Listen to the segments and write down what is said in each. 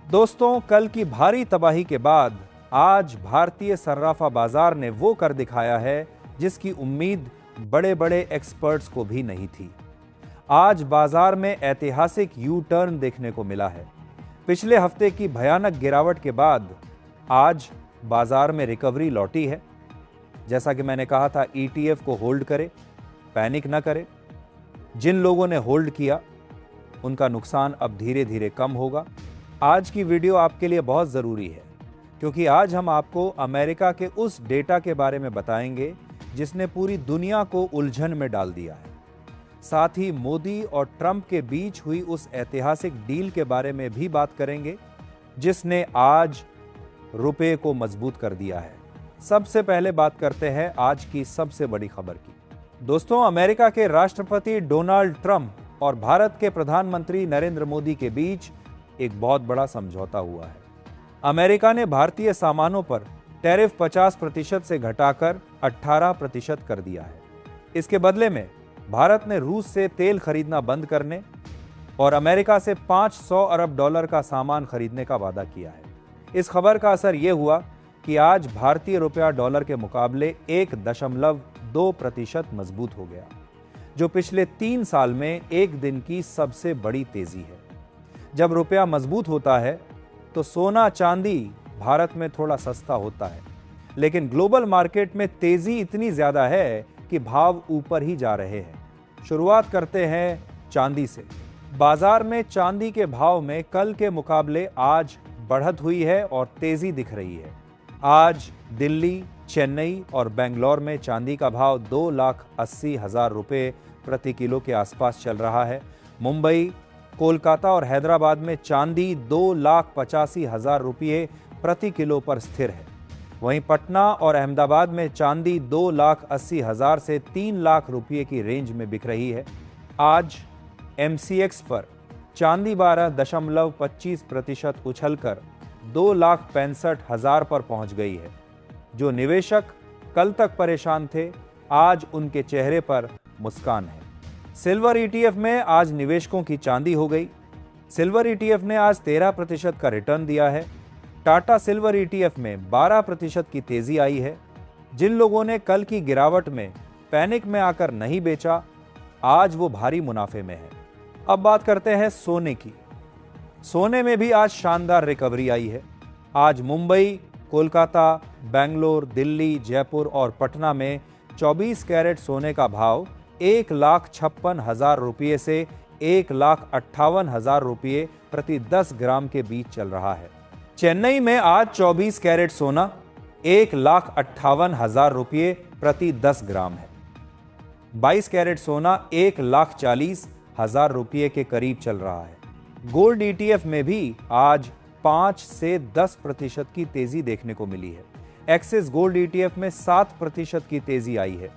दोस्तों, कल की भारी तबाही के बाद आज भारतीय सर्राफा बाजार ने वो कर दिखाया है जिसकी उम्मीद बड़े बड़े एक्सपर्ट्स को भी नहीं थी। आज बाजार में ऐतिहासिक यू टर्न देखने को मिला है। पिछले हफ्ते की भयानक गिरावट के बाद आज बाजार में रिकवरी लौटी है। जैसा कि मैंने कहा था, ETF को होल्ड करे, पैनिक ना करे। जिन लोगों ने होल्ड किया उनका नुकसान अब धीरे धीरे कम होगा। आज की वीडियो आपके लिए बहुत ज़रूरी है क्योंकि आज हम आपको अमेरिका के उस डेटा के बारे में बताएंगे जिसने पूरी दुनिया को उलझन में डाल दिया है। साथ ही मोदी और ट्रंप के बीच हुई उस ऐतिहासिक डील के बारे में भी बात करेंगे जिसने आज रुपए को मजबूत कर दिया है। सबसे पहले बात करते हैं आज की सबसे बड़ी खबर की। दोस्तों, अमेरिका के राष्ट्रपति डोनाल्ड ट्रंप और भारत के प्रधानमंत्री नरेंद्र मोदी के बीच एक बहुत बड़ा समझौता हुआ है। अमेरिका ने भारतीय सामानों पर टैरिफ 50% से घटाकर 18% कर दिया है। इसके बदले में भारत ने रूस से तेल खरीदना बंद करने और अमेरिका से $500 अरब का सामान खरीदने का वादा किया है। इस खबर का असर यह हुआ कि आज भारतीय रुपया डॉलर के मुकाबले 1.2% मजबूत हो गया, जो पिछले 3 साल में एक दिन की सबसे बड़ी तेजी है। जब रुपया मजबूत होता है तो सोना चांदी भारत में थोड़ा सस्ता होता है, लेकिन ग्लोबल मार्केट में तेजी इतनी ज्यादा है कि भाव ऊपर ही जा रहे हैं। शुरुआत करते हैं चांदी से। बाजार में चांदी के भाव में कल के मुकाबले आज बढ़त हुई है और तेजी दिख रही है। आज दिल्ली, चेन्नई और बेंगलोर में चांदी का भाव 2,80,000 रुपये प्रति किलो के आसपास चल रहा है। मुंबई, कोलकाता और हैदराबाद में चांदी 2,85,000 रुपये प्रति किलो पर स्थिर है। वहीं पटना और अहमदाबाद में चांदी 2,80,000 से 3 लाख रुपये की रेंज में बिक रही है। आज MCX पर चांदी 12.25% उछलकर 2,65,000 पर पहुंच गई है। जो निवेशक कल तक परेशान थे, आज उनके चेहरे पर मुस्कान है। सिल्वर ETF में आज निवेशकों की चांदी हो गई। सिल्वर ETF ने आज 13% का रिटर्न दिया है। टाटा सिल्वर ETF में 12% की तेजी आई है। जिन लोगों ने कल की गिरावट में पैनिक में आकर नहीं बेचा, आज वो भारी मुनाफे में है। अब बात करते हैं सोने की। सोने में भी आज शानदार रिकवरी आई है। आज मुंबई, कोलकाता, बेंगलोर, दिल्ली, जयपुर और पटना में 24 कैरेट सोने का भाव 1,56,000 रुपये से 1,58,000 रुपये प्रति 10 ग्राम के बीच चल रहा है। चेन्नई में आज 24 कैरेट सोना 1,58,000 रुपये प्रति 10 ग्राम है। 22 कैरेट सोना 1,40,000 रुपये के करीब चल रहा है। गोल्ड ETF में भी आज 5 से 10% की तेजी देखने को मिली है। एक्सिस गोल्ड ETF में 7% की तेजी आई है।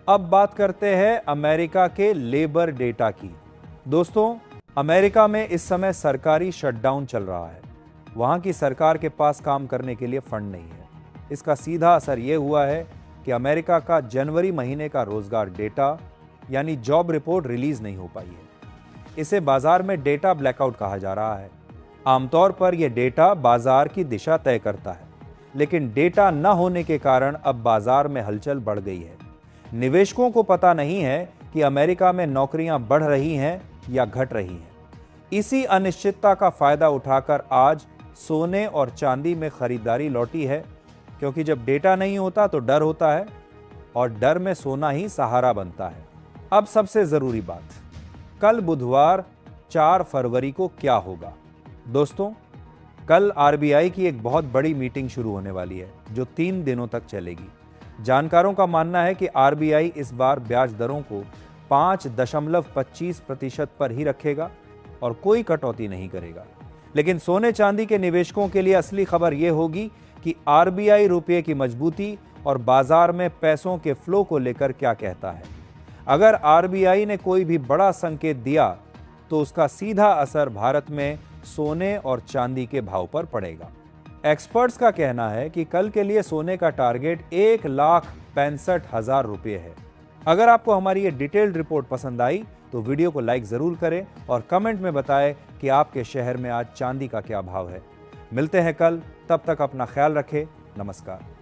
अब बात करते हैं अमेरिका के लेबर डेटा की। दोस्तों, अमेरिका में इस समय सरकारी शटडाउन चल रहा है। वहां की सरकार के पास काम करने के लिए फंड नहीं है। इसका सीधा असर यह हुआ है कि अमेरिका का जनवरी महीने का रोजगार डेटा यानी जॉब रिपोर्ट रिलीज नहीं हो पाई है। इसे बाजार में डेटा ब्लैकआउट कहा जा रहा है। आमतौर पर यह डेटा बाजार की दिशा तय करता है, लेकिन डेटा न होने के कारण अब बाजार में हलचल बढ़ गई है। निवेशकों को पता नहीं है कि अमेरिका में नौकरियां बढ़ रही हैं या घट रही हैं। इसी अनिश्चितता का फायदा उठाकर आज सोने और चांदी में खरीदारी लौटी है, क्योंकि जब डेटा नहीं होता तो डर होता है और डर में सोना ही सहारा बनता है। अब सबसे जरूरी बात, कल बुधवार 4 फरवरी को क्या होगा। दोस्तों, कल RBI की एक बहुत बड़ी मीटिंग शुरू होने वाली है जो 3 दिनों तक चलेगी। जानकारों का मानना है कि RBI इस बार ब्याज दरों को 5.25% पर ही रखेगा और कोई कटौती नहीं करेगा। लेकिन सोने चांदी के निवेशकों के लिए असली खबर यह होगी कि RBI रुपये की मजबूती और बाजार में पैसों के फ्लो को लेकर क्या कहता है। अगर RBI ने कोई भी बड़ा संकेत दिया तो उसका सीधा असर भारत में सोने और चांदी के भाव पर पड़ेगा। एक्सपर्ट्स का कहना है कि कल के लिए सोने का टारगेट 1,65,000 रुपये है। अगर आपको हमारी ये डिटेल्ड रिपोर्ट पसंद आई तो वीडियो को लाइक जरूर करें और कमेंट में बताएं कि आपके शहर में आज चांदी का क्या भाव है। मिलते हैं कल, तब तक अपना ख्याल रखें। नमस्कार।